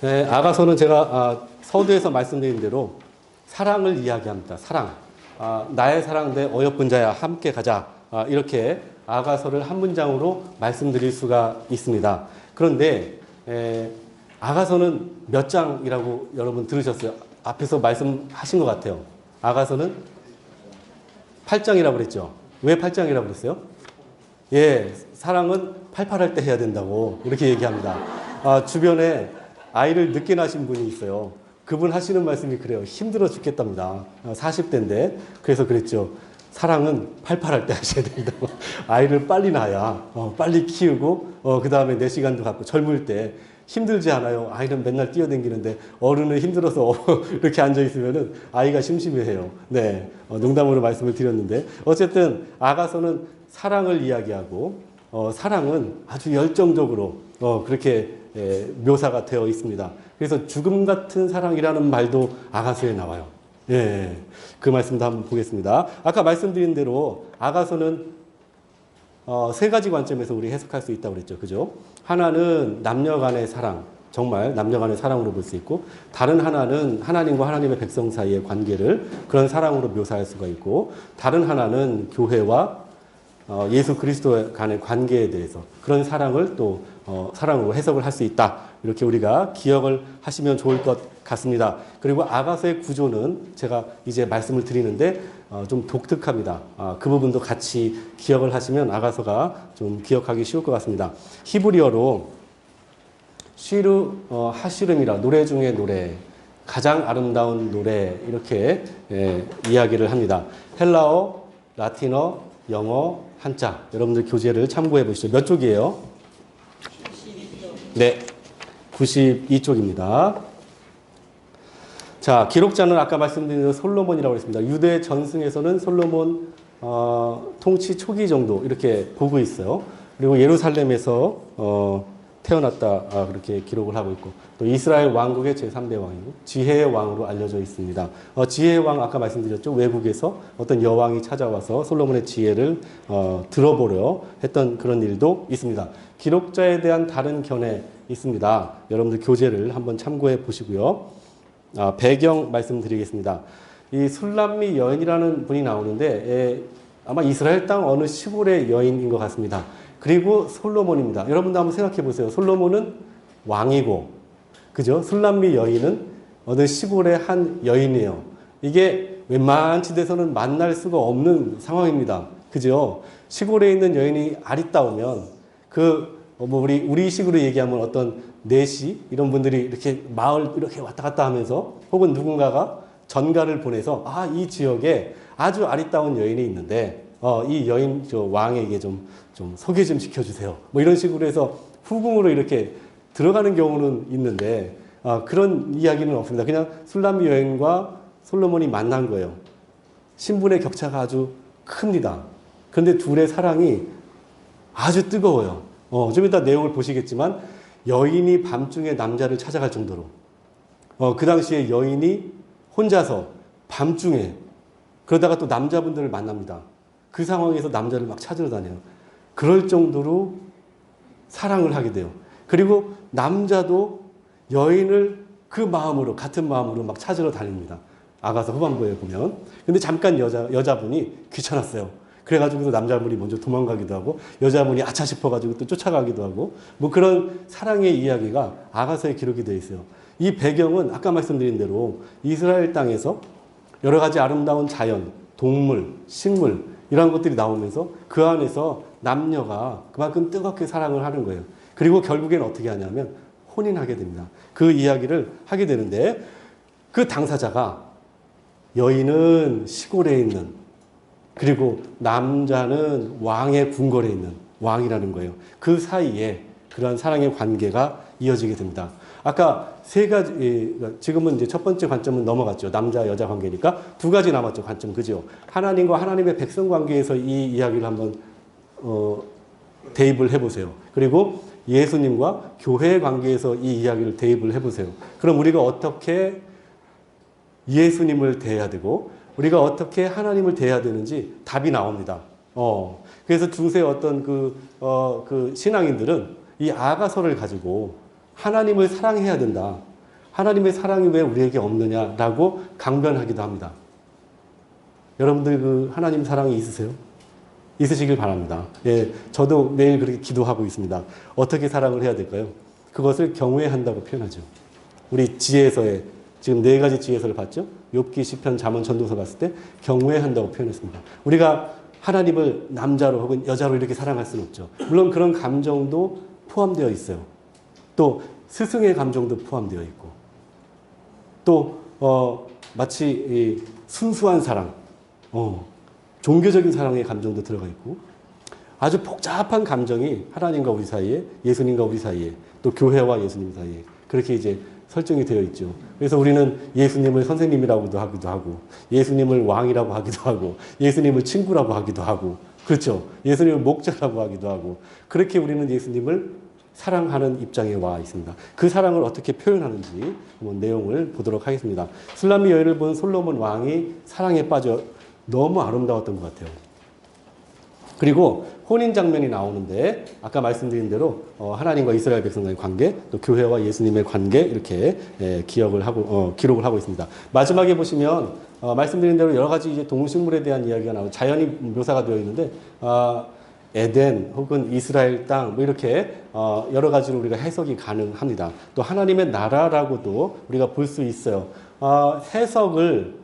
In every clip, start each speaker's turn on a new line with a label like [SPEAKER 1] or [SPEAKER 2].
[SPEAKER 1] 네, 아가서는 제가 서두에서 말씀드린 대로 사랑을 이야기합니다. 사랑. 나의 사랑 내 어여쁜 자야 함께 가자. 이렇게 아가서를 한 문장으로 말씀드릴 수가 있습니다. 그런데 아가서는 몇 장이라고 여러분 들으셨어요? 앞에서 말씀하신 것 같아요. 아가서는 8장이라고 그랬죠. 왜 8장이라고 그랬어요? 예, 사랑은 팔팔할 때 해야 된다고 이렇게 얘기합니다. 주변에 아이를 늦게 낳으신 분이 있어요. 그분 하시는 말씀이 그래요. 힘들어 죽겠답니다. 40대인데. 그래서 그랬죠. 사랑은 팔팔할 때 하셔야 된다고. 아이를 빨리 낳아야 빨리 키우고 그 다음에 내 시간도 갖고 젊을 때 힘들지 않아요. 아이는 맨날 뛰어다니는데 어른은 힘들어서 이렇게 앉아있으면 아이가 심심해해요. 네, 농담으로 말씀을 드렸는데 어쨌든 아가서는 사랑을 이야기하고 사랑은 아주 열정적으로 그렇게 묘사가 되어 있습니다. 그래서 죽음 같은 사랑이라는 말도 아가서에 나와요. 예, 그 말씀도 한번 보겠습니다. 아까 말씀드린 대로 아가서는 세 가지 관점에서 우리 해석할 수 있다고 그랬죠. 그죠? 하나는 남녀 간의 사랑, 정말 남녀 간의 사랑으로 볼 수 있고, 다른 하나는 하나님과 하나님의 백성 사이의 관계를 그런 사랑으로 묘사할 수가 있고, 다른 하나는 교회와 예수 그리스도 간의 관계에 대해서 그런 사랑을 또 사랑으로 해석을 할 수 있다. 이렇게 우리가 기억을 하시면 좋을 것 같습니다. 그리고 아가서의 구조는 제가 이제 말씀을 드리는데 좀 독특합니다. 그 부분도 같이 기억을 하시면 아가서가 좀 기억하기 쉬울 것 같습니다. 히브리어로 쉬르 하시름이라 노래 중에 노래, 가장 아름다운 노래 이렇게 이야기를 합니다. 헬라어, 라틴어, 영어, 한자 여러분들 교재를 참고해 보시죠. 몇 쪽이에요? 92쪽. 네, 92쪽입니다. 자, 기록자는 아까 말씀드린 대로 솔로몬이라고 했습니다. 유대 전승에서는 솔로몬 통치 초기 정도 이렇게 보고 있어요. 그리고 예루살렘에서 태어났다 그렇게 기록을 하고 있고 또 이스라엘 왕국의 제3대 왕이고 지혜의 왕으로 알려져 있습니다. 지혜의 왕 아까 말씀드렸죠. 외국에서 어떤 여왕이 찾아와서 솔로몬의 지혜를 들어보려 했던 그런 일도 있습니다. 기록자에 대한 다른 견해 있습니다. 여러분들 교재를 한번 참고해 보시고요. 배경 말씀드리겠습니다. 이 술람미 여인이라는 분이 나오는데 아마 이스라엘 땅 어느 시골의 여인인 것 같습니다. 그리고 솔로몬입니다. 여러분도 한번 생각해 보세요. 솔로몬은 왕이고, 그죠? 술람미 여인은 어느 시골의 한 여인이에요. 이게 웬만치 돼서는 만날 수가 없는 상황입니다. 그죠? 시골에 있는 여인이 아리따우면 우리 식으로 얘기하면 어떤 내시 이런 분들이 이렇게 마을 이렇게 왔다 갔다 하면서 혹은 누군가가 전가를 보내서 이 지역에 아주 아리따운 여인이 있는데 이 여인 왕에게 좀 소개 좀 시켜주세요. 뭐 이런 식으로 해서 후궁으로 이렇게 들어가는 경우는 있는데 그런 이야기는 없습니다. 그냥 술람미 여인과 솔로몬이 만난 거예요. 신분의 격차가 아주 큽니다. 그런데 둘의 사랑이 아주 뜨거워요. 좀 이따 내용을 보시겠지만 여인이 밤중에 남자를 찾아갈 정도로 그 당시에 여인이 혼자서 밤중에 그러다가 또 남자분들을 만납니다. 그 상황에서 남자를 막 찾으러 다녀요. 그럴 정도로 사랑을 하게 돼요. 그리고 남자도 여인을 그 마음으로 같은 마음으로 막 찾으러 다닙니다. 아가서 후반부에 보면. 근데 잠깐 여자분이 귀찮았어요. 그래가지고 남자분이 먼저 도망가기도 하고 여자분이 아차 싶어가지고 또 쫓아가기도 하고 뭐 그런 사랑의 이야기가 아가서에 기록이 되어 있어요. 이 배경은 아까 말씀드린 대로 이스라엘 땅에서 여러 가지 아름다운 자연, 동물, 식물 이런 것들이 나오면서 그 안에서 남녀가 그만큼 뜨겁게 사랑을 하는 거예요. 그리고 결국엔 어떻게 하냐면 혼인하게 됩니다. 그 이야기를 하게 되는데 그 당사자가 여인은 시골에 있는 그리고 남자는 왕의 궁궐에 있는 왕이라는 거예요. 그 사이에 그러한 사랑의 관계가 이어지게 됩니다. 아까 세 가지, 지금은 이제 첫 번째 관점은 넘어갔죠. 남자, 여자 관계니까 두 가지 남았죠. 관점, 그죠? 하나님과 하나님의 백성 관계에서 이 이야기를 한번, 대입을 해보세요. 그리고 예수님과 교회의 관계에서 이 이야기를 대입을 해보세요. 그럼 우리가 어떻게 예수님을 대해야 되고, 우리가 어떻게 하나님을 대해야 되는지 답이 나옵니다. 그래서 중세 어떤 그 신앙인들은 이 아가서를 가지고 하나님을 사랑해야 된다. 하나님의 사랑이 왜 우리에게 없느냐라고 강변하기도 합니다. 여러분들 그 하나님 사랑이 있으세요? 있으시길 바랍니다. 예, 저도 매일 그렇게 기도하고 있습니다. 어떻게 사랑을 해야 될까요? 그것을 경외한다고 표현하죠. 우리 지혜서에 지금 4가지 지혜서를 봤죠? 욥기, 시편, 잠언, 전도서 봤을 때 경외한다고 표현했습니다. 우리가 하나님을 남자로 혹은 여자로 이렇게 사랑할 수는 없죠. 물론 그런 감정도 포함되어 있어요. 또 스승의 감정도 포함되어 있고 또 마치 이 순수한 사랑, 종교적인 사랑의 감정도 들어가 있고 아주 복잡한 감정이 하나님과 우리 사이에, 예수님과 우리 사이에, 또 교회와 예수님 사이에 그렇게 이제 설정이 되어 있죠. 그래서 우리는 예수님을 선생님이라고도 하기도 하고, 예수님을 왕이라고 하기도 하고, 예수님을 친구라고 하기도 하고, 그렇죠. 예수님을 목자라고 하기도 하고, 그렇게 우리는 예수님을 사랑하는 입장에 와 있습니다. 그 사랑을 어떻게 표현하는지 한번 내용을 보도록 하겠습니다. 술람미 여인을 본 솔로몬 왕이 사랑에 빠져 너무 아름다웠던 것 같아요. 그리고 혼인 장면이 나오는데 아까 말씀드린 대로 하나님과 이스라엘 백성과의 관계, 또 교회와 예수님의 관계 이렇게 기록을 하고 있습니다. 마지막에 보시면 말씀드린 대로 여러 가지 이제 동식물에 대한 이야기가 나오고 자연이 묘사가 되어 있는데 에덴 혹은 이스라엘 땅 뭐 이렇게 여러 가지로 우리가 해석이 가능합니다. 또 하나님의 나라라고도 우리가 볼 수 있어요. 해석을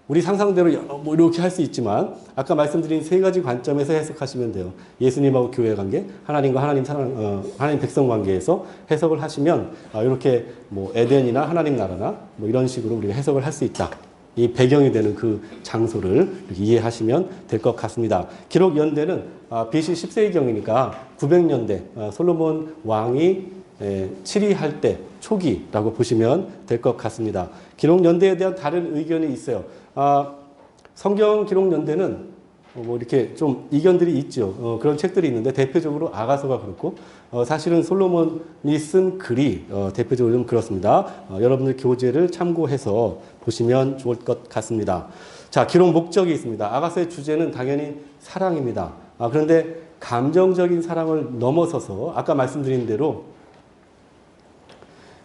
[SPEAKER 1] 우리 상상대로 뭐 이렇게 할 수 있지만 아까 말씀드린 3가지 관점에서 해석하시면 돼요. 예수님하고 교회의 관계, 하나님과 하나님 백성 관계에서 해석을 하시면 이렇게 뭐 에덴이나 하나님 나라나 뭐 이런 식으로 우리가 해석을 할 수 있다. 이 배경이 되는 그 장소를 이렇게 이해하시면 될 것 같습니다. 기록 연대는 BC 10세기경이니까 900년대 솔로몬 왕이 치리할 때 초기라고 보시면 될 것 같습니다. 기록 연대에 대한 다른 의견이 있어요. 성경 기록 연대는 뭐 이렇게 좀 이견들이 있죠. 그런 책들이 있는데 대표적으로 아가서가 그렇고 사실은 솔로몬이 쓴 글이 대표적으로 좀 그렇습니다. 여러분들 교재를 참고해서 보시면 좋을 것 같습니다. 자, 기록 목적이 있습니다. 아가서의 주제는 당연히 사랑입니다. 그런데 감정적인 사랑을 넘어서서 아까 말씀드린 대로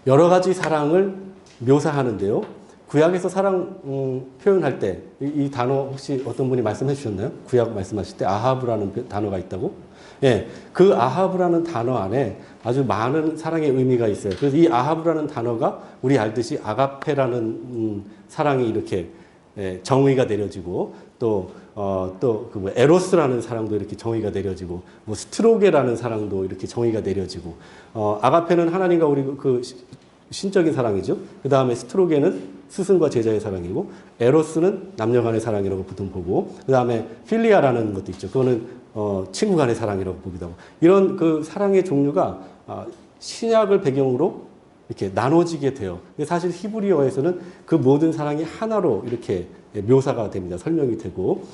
[SPEAKER 1] 여러 가지 사랑을 묘사하는데요. 구약에서 사랑 표현할 때 이 단어 혹시 어떤 분이 말씀해 주셨나요? 구약 말씀하실 때 아하브라는 단어가 있다고? 예, 그 아하브라는 단어 안에 아주 많은 사랑의 의미가 있어요. 그래서 이 아하브라는 단어가 우리 알듯이 아가페라는 사랑이 이렇게 정의가 내려지고 또 그 뭐 에로스라는 사랑도 이렇게 정의가 내려지고 뭐 스트로게라는 사랑도 이렇게 정의가 내려지고 아가페는 하나님과 우리 그 신적인 사랑이죠. 그 다음에 스트로게는 스승과 제자의 사랑이고 에로스는 남녀 간의 사랑이라고 보통 보고 그 다음에 필리아라는 것도 있죠. 그거는 친구 간의 사랑이라고 보기도 하고 이런 그 사랑의 종류가 신약을 배경으로 이렇게 나눠지게 돼요. 근데 사실 히브리어에서는 그 모든 사랑이 하나로 이렇게 묘사가 됩니다. 설명이 되고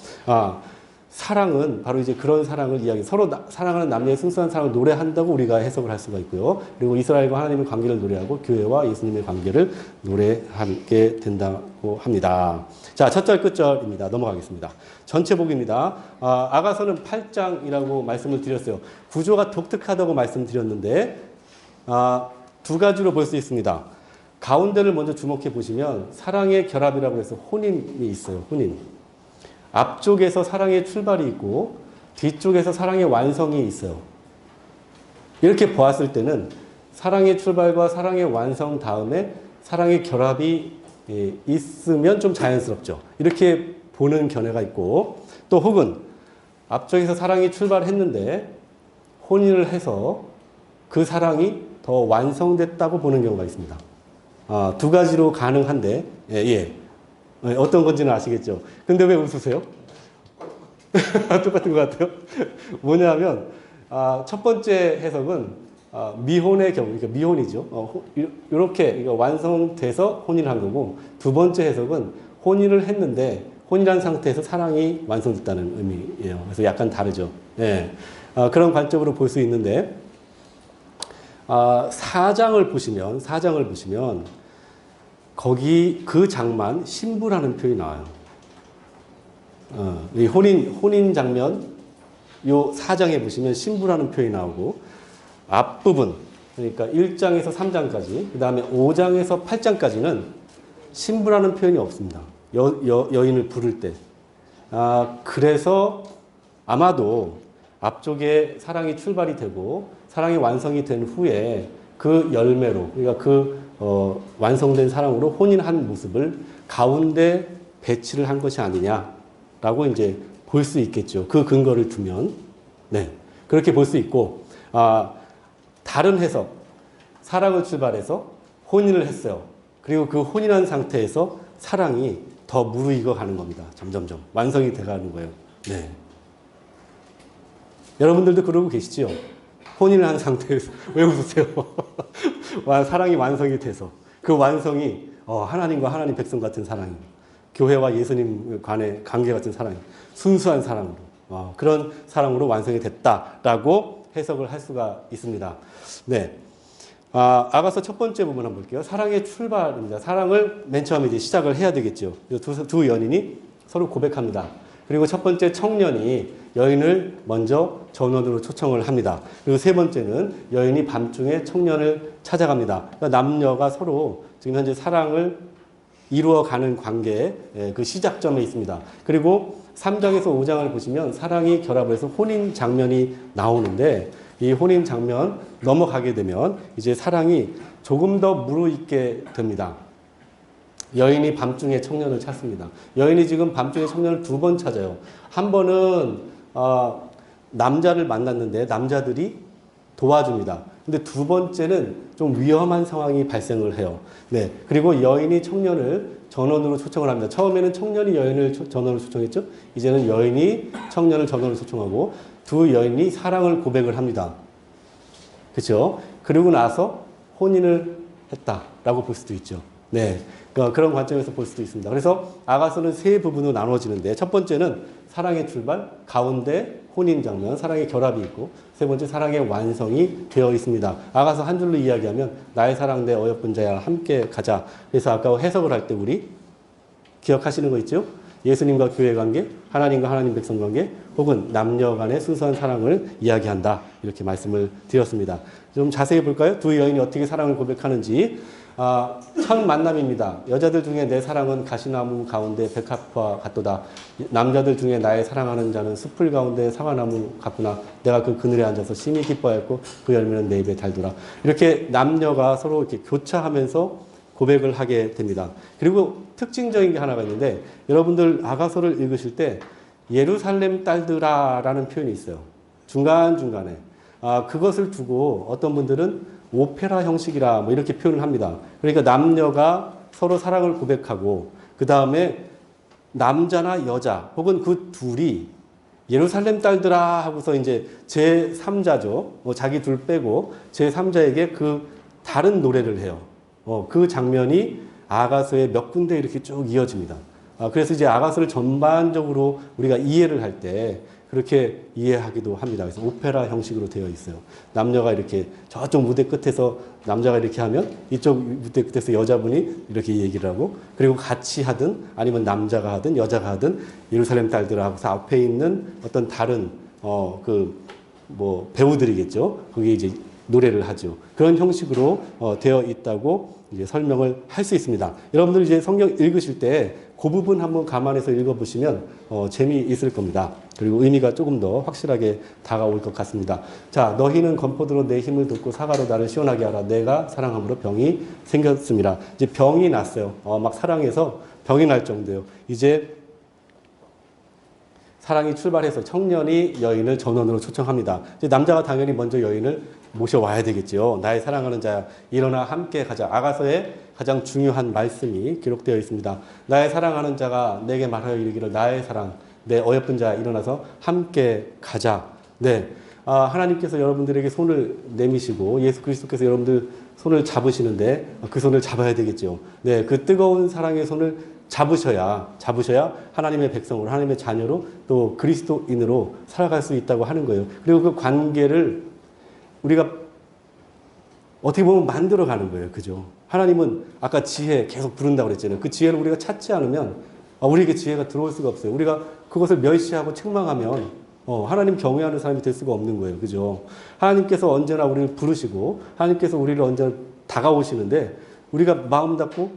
[SPEAKER 1] 사랑은 바로 이제 그런 사랑을 서로 사랑하는 남녀의 순수한 사랑을 노래한다고 우리가 해석을 할 수가 있고요. 그리고 이스라엘과 하나님의 관계를 노래하고 교회와 예수님의 관계를 노래하게 된다고 합니다. 자, 첫 절 끝절입니다. 넘어가겠습니다. 전체 복입니다. 아가서는 8장이라고 말씀을 드렸어요. 구조가 독특하다고 말씀드렸는데 2가지로 볼 수 있습니다. 가운데를 먼저 주목해 보시면 사랑의 결합이라고 해서 혼인이 있어요. 혼인. 앞쪽에서 사랑의 출발이 있고 뒤쪽에서 사랑의 완성이 있어요. 이렇게 보았을 때는 사랑의 출발과 사랑의 완성 다음에 사랑의 결합이 있으면 좀 자연스럽죠. 이렇게 보는 견해가 있고 또 혹은 앞쪽에서 사랑이 출발했는데 혼인을 해서 그 사랑이 더 완성됐다고 보는 경우가 있습니다. 2가지로 가능한데 어떤 건지는 아시겠죠? 근데 왜 웃으세요? 똑같은 것 같아요. 뭐냐면 첫 번째 해석은 미혼의 경우, 그러니까 미혼이죠. 이렇게 완성돼서 혼인을 한 거고 두 번째 해석은 혼인을 했는데 혼인한 상태에서 사랑이 완성됐다는 의미예요. 그래서 약간 다르죠. 네. 그런 관점으로 볼 수 있는데 4장을 보시면 거기 그 장만 신부라는 표현이 나와요. 이 혼인 장면 요 4장에 보시면 신부라는 표현이 나오고 앞부분 그러니까 1장에서 3장까지, 그 다음에 5장에서 8장까지는 신부라는 표현이 없습니다. 여인을 부를 때. 그래서 아마도 앞쪽에 사랑이 출발이 되고 사랑이 완성이 된 후에 그 열매로, 그러니까 완성된 사랑으로 혼인한 모습을 가운데 배치를 한 것이 아니냐라고 이제 볼 수 있겠죠. 그 근거를 두면. 네. 그렇게 볼 수 있고, 다른 해석, 사랑을 출발해서 혼인을 했어요. 그리고 그 혼인한 상태에서 사랑이 더 무르익어 가는 겁니다. 점점점. 완성이 돼 가는 거예요. 네. 여러분들도 그러고 계시죠? 혼인을 한 상태에서. 왜 웃으세요? 사랑이 완성이 돼서. 그 완성이 하나님과 하나님 백성 같은 사랑이, 교회와 예수님 간의 관계 같은 사랑이, 순수한 사랑으로, 그런 사랑으로 완성이 됐다라고 해석을 할 수가 있습니다. 네. 아가서 첫 번째 부분 한번 볼게요. 사랑의 출발입니다. 사랑을 맨 처음에 이제 시작을 해야 되겠죠. 두 연인이 서로 고백합니다. 그리고 첫 번째 청년이 여인을 먼저 전원으로 초청을 합니다. 그리고 세 번째는 여인이 밤중에 청년을 찾아갑니다. 그러니까 남녀가 서로 지금 현재 사랑을 이루어가는 관계의 그 시작점에 있습니다. 그리고 3장에서 5장을 보시면 사랑이 결합해서 혼인 장면이 나오는데, 이 혼인 장면 넘어가게 되면 이제 사랑이 조금 더 무르익게 됩니다. 여인이 밤중에 청년을 찾습니다. 여인이 지금 밤중에 청년을 두 번 찾아요. 한 번은 남자를 만났는데 남자들이 도와줍니다. 근데 두 번째는 좀 위험한 상황이 발생을 해요. 네. 그리고 여인이 청년을 전원으로 초청을 합니다. 처음에는 청년이 여인을 전원으로 초청했죠. 이제는 여인이 청년을 전원으로 초청하고 두 여인이 사랑을 고백을 합니다. 그렇죠? 그리고 나서 혼인을 했다라고 볼 수도 있죠. 네. 그러니까 그런 관점에서 볼 수도 있습니다. 그래서 아가서는 세 부분으로 나눠지는데, 첫 번째는 사랑의 출발, 가운데 혼인 장면, 사랑의 결합이 있고, 세 번째 사랑의 완성이 되어 있습니다. 아가서 한 줄로 이야기하면 나의 사랑 내 어여쁜 자야 함께 가자. 그래서 아까 해석을 할 때 우리 기억하시는 거 있죠? 예수님과 교회 관계, 하나님과 하나님 백성 관계, 혹은 남녀 간의 순수한 사랑을 이야기한다. 이렇게 말씀을 드렸습니다. 좀 자세히 볼까요? 두 여인이 어떻게 사랑을 고백하는지. 첫 만남입니다. 여자들 중에 내 사랑은 가시나무 가운데 백합화 같도다. 남자들 중에 나의 사랑하는 자는 숲풀 가운데 사과나무 같구나. 내가 그 그늘에 앉아서 심히 기뻐했고 그 열매는 내 입에 달더라. 이렇게 남녀가 서로 이렇게 교차하면서 고백을 하게 됩니다. 그리고 특징적인 게 하나가 있는데, 여러분들 아가서를 읽으실 때 예루살렘 딸들아라는 표현이 있어요. 중간중간에. 그것을 두고 어떤 분들은 오페라 형식이라 뭐 이렇게 표현을 합니다. 그러니까 남녀가 서로 사랑을 고백하고 그 다음에 남자나 여자 혹은 그 둘이 예루살렘 딸들아 하고서 이제 제3자죠. 자기 둘 빼고 제3자에게 그 다른 노래를 해요. 그 장면이 아가서의 몇 군데 이렇게 쭉 이어집니다. 그래서 이제 아가서를 전반적으로 우리가 이해를 할 때 그렇게 이해하기도 합니다. 그래서 오페라 형식으로 되어 있어요. 남녀가 이렇게 저쪽 무대 끝에서 남자가 이렇게 하면 이쪽 무대 끝에서 여자분이 이렇게 얘기를 하고, 그리고 같이 하든 아니면 남자가 하든 여자가 하든 예루살렘 딸들 하고서 앞에 있는 어떤 다른 배우들이겠죠. 거기에 이제 노래를 하죠. 그런 형식으로 되어 있다고 이제 설명을 할 수 있습니다. 여러분들 이제 성경 읽으실 때 그 부분 한번 감안해서 읽어보시면 재미있을 겁니다. 그리고 의미가 조금 더 확실하게 다가올 것 같습니다. 자, 너희는 건포도로 내 힘을 돋고 사과로 나를 시원하게 하라. 내가 사랑함으로 병이 생겼습니다. 이제 병이 났어요. 막 사랑해서 병이 날 정도예요. 이제 사랑이 출발해서 청년이 여인을 전원으로 초청합니다. 이제 남자가 당연히 먼저 여인을 모셔와야 되겠죠. 나의 사랑하는 자야, 일어나 함께 가자. 아가서의 가장 중요한 말씀이 기록되어 있습니다. 나의 사랑하는 자가 내게 말하여 이르기를 나의 사랑, 내 어여쁜 자야, 일어나서 함께 가자. 네, 하나님께서 여러분들에게 손을 내미시고 예수 그리스도께서 여러분들 손을 잡으시는데 그 손을 잡아야 되겠죠. 네, 그 뜨거운 사랑의 손을 잡으셔야 하나님의 백성으로, 하나님의 자녀로, 또 그리스도인으로 살아갈 수 있다고 하는 거예요. 그리고 그 관계를 우리가 어떻게 보면 만들어가는 거예요. 그죠? 하나님은 아까 지혜 계속 부른다고 그랬잖아요. 그 지혜를 우리가 찾지 않으면 우리에게 지혜가 들어올 수가 없어요. 우리가 그것을 멸시하고 책망하면 하나님 경외하는 사람이 될 수가 없는 거예요. 그죠? 하나님께서 언제나 우리를 부르시고 하나님께서 우리를 언제나 다가오시는데 우리가 마음 닫고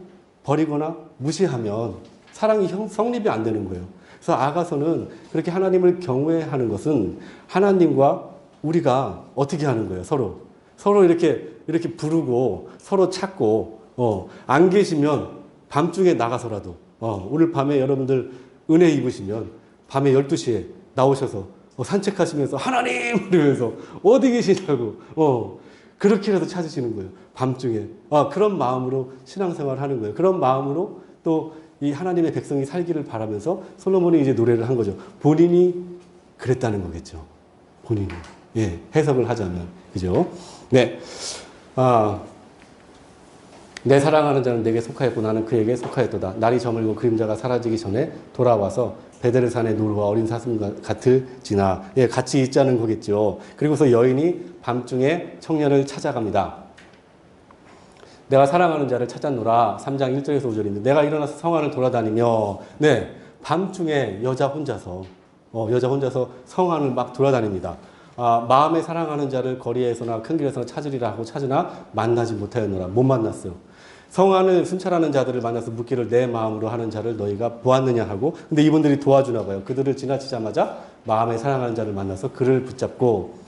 [SPEAKER 1] 버리거나 무시하면 사랑이 성립이 안 되는 거예요. 그래서 아가서는 그렇게 하나님을 경외하는 것은 하나님과 우리가 어떻게 하는 거예요? 서로 이렇게 부르고 서로 찾고 안 계시면 밤중에 나가서라도 오늘 밤에 여러분들 은혜 입으시면 밤에 12시에 나오셔서 산책하시면서 하나님! 이러면서 어디 계시냐고 그렇게라도 찾으시는 거예요. 밤중에. 그런 마음으로 신앙생활을 하는 거예요. 그런 마음으로 또 이 하나님의 백성이 살기를 바라면서 솔로몬이 이제 노래를 한 거죠. 본인이 그랬다는 거겠죠. 본인이. 예, 해석을 하자면. 그죠? 네. 내 사랑하는 자는 내게 속하였고 나는 그에게 속하였도다. 날이 저물고 그림자가 사라지기 전에 돌아와서 베델의 산의 노루와 어린 사슴과 같을지나. 예, 같이 있자는 거겠죠. 그리고서 여인이 밤중에 청년을 찾아갑니다. 내가 사랑하는 자를 찾았노라. 3장 1절에서 5절인데 내가 일어나서 성 안을 돌아다니며 네, 밤중에 여자 혼자서 성 안을 막 돌아다닙니다. 마음에 사랑하는 자를 거리에서나 큰 길에서나 찾으리라 하고 찾으나 만나지 못하였노라. 못 만났어요. 성 안을 순찰하는 자들을 만나서 묻기를 내 마음으로 하는 자를 너희가 보았느냐 하고 근데 이분들이 도와주나 봐요. 그들을 지나치자마자 마음에 사랑하는 자를 만나서 그를 붙잡고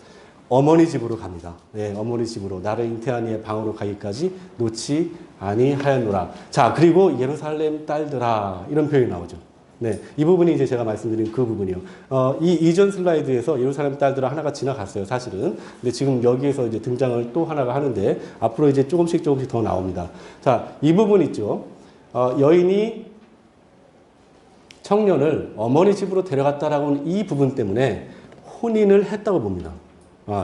[SPEAKER 1] 어머니 집으로 갑니다. 네, 어머니 집으로 나를 잉태한 이의 방으로 가기까지 놓지 아니하였노라. 자, 그리고 예루살렘 딸들아 이런 표현이 나오죠. 네, 이 부분이 이제 제가 말씀드린 그 부분이요. 이 이전 슬라이드에서 예루살렘 딸들아 하나가 지나갔어요, 사실은. 근데 지금 여기에서 이제 등장을 또 하나가 하는데 앞으로 이제 조금씩 더 나옵니다. 자, 이 부분 있죠. 여인이 청년을 어머니 집으로 데려갔다라고 하는 이 부분 때문에 혼인을 했다고 봅니다.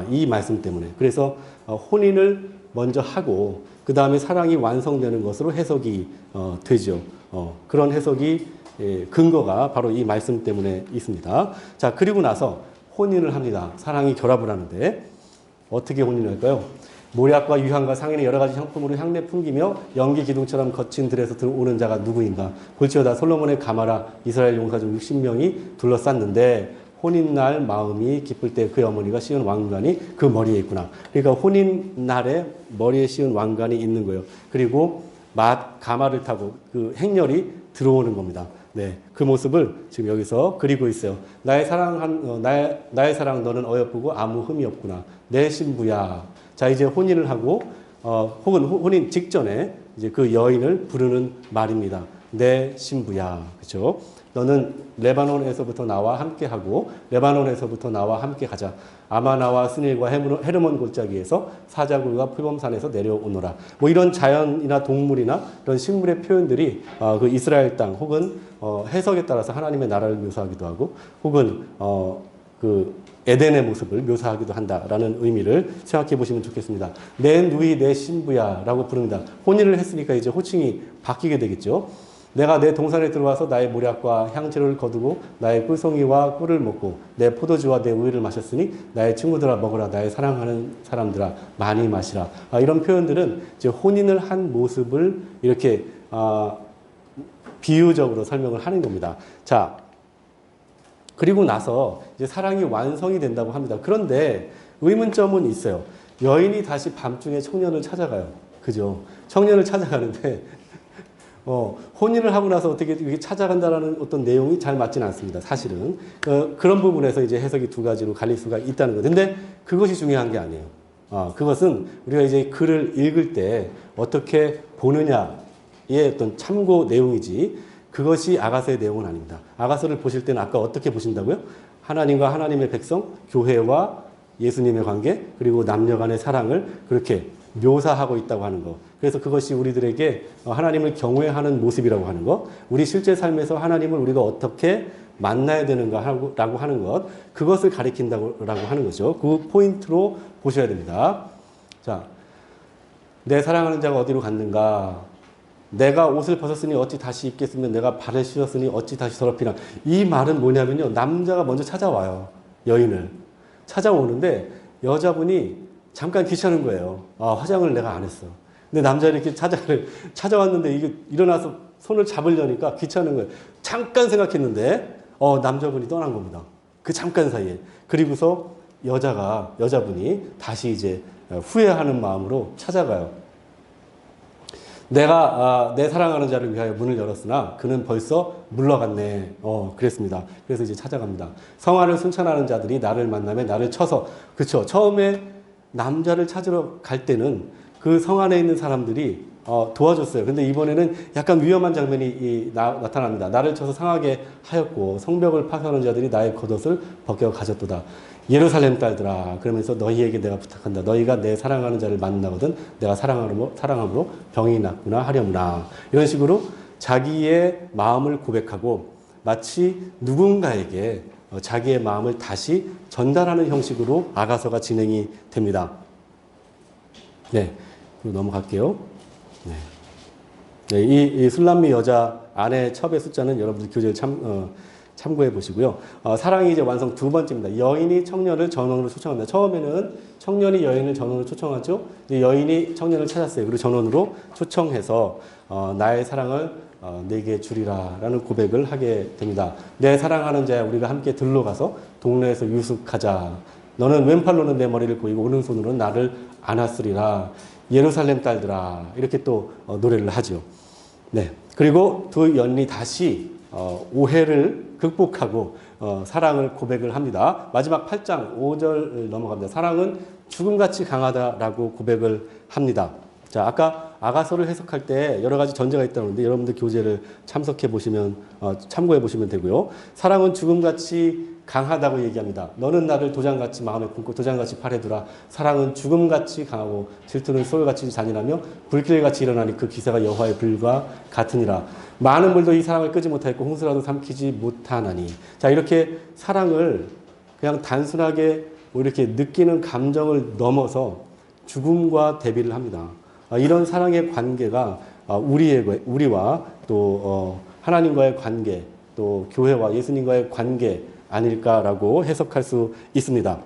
[SPEAKER 1] 이 말씀 때문에. 그래서 혼인을 먼저 하고 그 다음에 사랑이 완성되는 것으로 해석이 되죠. 그런 해석이 근거가 바로 이 말씀 때문에 있습니다. 자, 그리고 나서 혼인을 합니다. 사랑이 결합을 하는데 어떻게 혼인을 할까요? 모략과 유향과 상인의 여러 가지 향품으로 향내 풍기며 연기 기둥처럼 거친 들에서 들어오는 자가 누구인가? 볼지어다 솔로몬의 가마라 이스라엘 용사 중 60명이 둘러쌌는데 혼인날 마음이 기쁠 때 그의 어머니가 씌운 왕관이 그 머리에 있구나. 그러니까 혼인날에 머리에 씌운 왕관이 있는 거예요. 그리고 가마를 타고 그 행렬이 들어오는 겁니다. 네, 그 모습을 지금 여기서 그리고 있어요. 나의 사랑 너는 어여쁘고 아무 흠이 없구나. 내 신부야. 자, 이제 혼인을 하고 혹은 혼인 직전에 이제 그 여인을 부르는 말입니다. 내 신부야. 그렇죠? 너는 레바논에서부터 나와 함께하고 레바논에서부터 나와 함께 가자. 아마나와 스닐과 헤르몬 골짜기에서 사자굴과 풀범산에서 내려오노라. 뭐 이런 자연이나 동물이나 이런 식물의 표현들이 그 이스라엘 땅 혹은 해석에 따라서 하나님의 나라를 묘사하기도 하고 혹은 그 에덴의 모습을 묘사하기도 한다라는 의미를 생각해 보시면 좋겠습니다. 내 누이 내 신부야 라고 부릅니다. 혼인을 했으니까 이제 호칭이 바뀌게 되겠죠. 내가 내 동산에 들어와서 나의 모략과 향채를 거두고 나의 꿀송이와 꿀을 먹고 내 포도주와 내 우유를 마셨으니 나의 친구들아 먹으라. 나의 사랑하는 사람들아 많이 마시라. 이런 표현들은 이제 혼인을 한 모습을 이렇게 비유적으로 설명을 하는 겁니다. 자, 그리고 나서 이제 사랑이 완성이 된다고 합니다. 그런데 의문점은 있어요. 여인이 다시 밤중에 청년을 찾아가요. 그죠? 청년을 찾아가는데 혼인을 하고 나서 어떻게 이렇게 찾아간다라는 어떤 내용이 잘 맞지는 않습니다. 사실은. 그런 부분에서 이제 해석이 두 가지로 갈릴 수가 있다는 거. 근데 그것이 중요한 게 아니에요. 그것은 우리가 이제 글을 읽을 때 어떻게 보느냐의 어떤 참고 내용이지 그것이 아가서의 내용은 아닙니다. 아가서를 보실 때는 아까 어떻게 보신다고요? 하나님과 하나님의 백성, 교회와 예수님의 관계, 그리고 남녀 간의 사랑을 그렇게 묘사하고 있다고 하는 것. 그래서 그것이 우리들에게 하나님을 경외하는 모습이라고 하는 것, 우리 실제 삶에서 하나님을 우리가 어떻게 만나야 되는가라고 하는 것, 그것을 가리킨다고 하는 거죠. 그 포인트로 보셔야 됩니다. 자, 내 사랑하는 자가 어디로 갔는가? 내가 옷을 벗었으니 어찌 다시 입겠으며 내가 발을 씻었으니 어찌 다시 더럽히나. 이 말은 뭐냐면요. 남자가 먼저 찾아와요. 여인을. 찾아오는데 여자분이 잠깐 귀찮은 거예요. 화장을 내가 안 했어. 근데 남자 이렇게 찾아왔는데 이게 일어나서 손을 잡으려니까 귀찮은 거예요. 잠깐 생각했는데 남자분이 떠난 겁니다. 그 잠깐 사이에. 그리고서 여자분이 다시 이제 후회하는 마음으로 찾아가요. 내가 내 사랑하는 자를 위하여 문을 열었으나 그는 벌써 물러갔네. 그랬습니다. 그래서 이제 찾아갑니다. 성화를 순찬하는 자들이 나를 만나며 나를 쳐서, 그쵸. 처음에 남자를 찾으러 갈 때는 그 성 안에 있는 사람들이 도와줬어요. 근데 이번에는 약간 위험한 장면이 나타납니다. 나를 쳐서 상하게 하였고 성벽을 파손하는 자들이 나의 겉옷을 벗겨 가졌도다. 예루살렘 딸들아, 그러면서 너희에게 내가 부탁한다. 너희가 내 사랑하는 자를 만나거든 내가 사랑함으로 병이 낫구나 하려무나. 이런 식으로 자기의 마음을 고백하고 마치 누군가에게 자기의 마음을 다시 전달하는 형식으로 아가서가 진행이 됩니다. 네, 그리고 넘어갈게요. 네. 네, 이 술람미 여자 아내 첩의 숫자는 여러분들 교재를 참고해 보시고요. 사랑이 이제 완성 두 번째입니다. 여인이 청년을 전원으로 초청합니다. 처음에는 청년이 여인을 전원으로 초청하죠. 여인이 청년을 찾았어요. 그리고 전원으로 초청해서 나의 사랑을 내게 주리라 라는 고백을 하게 됩니다. 내 사랑하는 자야 우리가 함께 들러 가서 동네에서 유숙하자. 너는 왼팔로는 내 머리를 고이고 오른손으로는 나를 안았으리라. 예루살렘 딸들아. 이렇게 또 노래를 하죠. 네. 그리고 두 연인이 다시 오해를 극복하고 사랑을 고백을 합니다. 마지막 8장 5절 넘어갑니다. 사랑은 죽음같이 강하다라고 고백을 합니다. 자, 아까 아가서를 해석할 때 여러 가지 전제가 있다는데 여러분들 교재를 참석해 보시면 참고해 보시면 되고요. 사랑은 죽음같이 강하다고 얘기합니다. 너는 나를 도장같이 마음에 품고 도장같이 팔에 두라. 사랑은 죽음같이 강하고 질투는 소울같이 잔인하며 불길같이 일어나니 그 기사가 여호와의 불과 같으니라. 많은 물도 이 사랑을 끄지 못하였고 홍수라도 삼키지 못하나니. 자, 이렇게 사랑을 그냥 단순하게 뭐 이렇게 느끼는 감정을 넘어서 죽음과 대비를 합니다. 이런 사랑의 관계가 우리와 또 하나님과의 관계, 또 교회와 예수님과의 관계 아닐까라고 해석할 수 있습니다.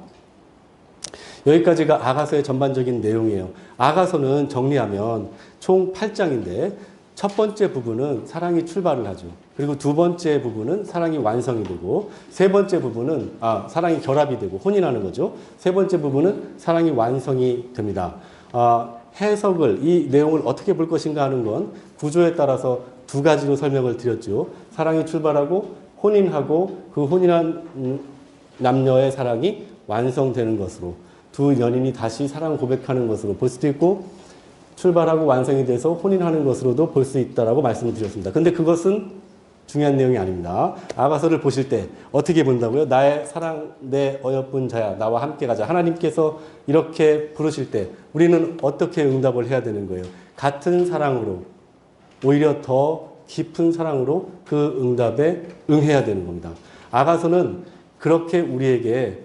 [SPEAKER 1] 여기까지가 아가서의 전반적인 내용이에요. 아가서는 정리하면 총 8장인데 첫 번째 부분은 사랑이 출발을 하죠. 그리고 두 번째 부분은 사랑이 완성이 되고, 세 번째 부분은 사랑이 결합이 되고 혼인하는 거죠. 세 번째 부분은 사랑이 완성이 됩니다. 해석을, 이 내용을 어떻게 볼 것인가 하는 건 구조에 따라서 두 가지로 설명을 드렸죠. 사랑이 출발하고 혼인하고 그 혼인한 남녀의 사랑이 완성되는 것으로, 두 연인이 다시 사랑 고백하는 것으로 볼 수도 있고, 출발하고 완성이 돼서 혼인하는 것으로도 볼 수 있다라고 말씀을 드렸습니다. 근데 그것은 중요한 내용이 아닙니다. 아가서를 보실 때 어떻게 본다고요? 나의 사랑, 내 어여쁜 자야, 나와 함께 가자. 하나님께서 이렇게 부르실 때 우리는 어떻게 응답을 해야 되는 거예요? 같은 사랑으로, 오히려 더 깊은 사랑으로 그 응답에 응해야 되는 겁니다. 아가서는 그렇게 우리에게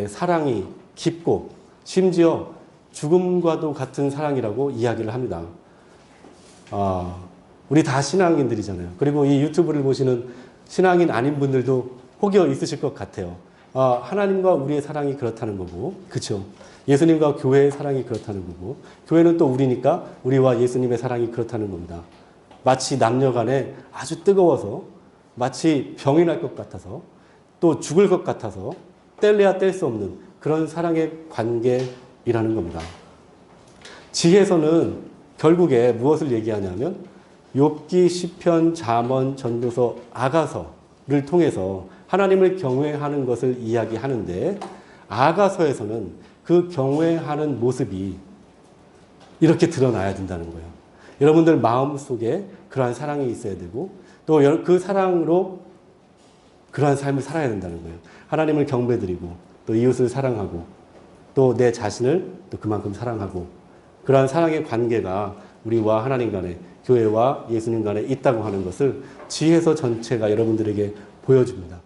[SPEAKER 1] 사랑이 깊고 심지어 죽음과도 같은 사랑이라고 이야기를 합니다. 우리 다 신앙인들이잖아요. 그리고 이 유튜브를 보시는 신앙인 아닌 분들도 혹여 있으실 것 같아요. 하나님과 우리의 사랑이 그렇다는 거고, 그렇죠? 예수님과 교회의 사랑이 그렇다는 거고, 교회는 또 우리니까 우리와 예수님의 사랑이 그렇다는 겁니다. 마치 남녀 간에 아주 뜨거워서, 마치 병이 날 것 같아서, 또 죽을 것 같아서 뗄래야 뗄 수 없는 그런 사랑의 관계이라는 겁니다. 지혜서는 결국에 무엇을 얘기하냐면 욥기, 시편, 잠언, 전도서, 아가서를 통해서 하나님을 경외하는 것을 이야기하는데, 아가서에서는 그 경외하는 모습이 이렇게 드러나야 된다는 거예요. 여러분들 마음속에 그러한 사랑이 있어야 되고, 또 그 사랑으로 그러한 삶을 살아야 된다는 거예요. 하나님을 경배드리고, 또 이웃을 사랑하고, 또 내 자신을 또 그만큼 사랑하고, 그러한 사랑의 관계가 우리와 하나님 간에, 교회와 예수님 간에 있다고 하는 것을 지혜서 전체가 여러분들에게 보여줍니다.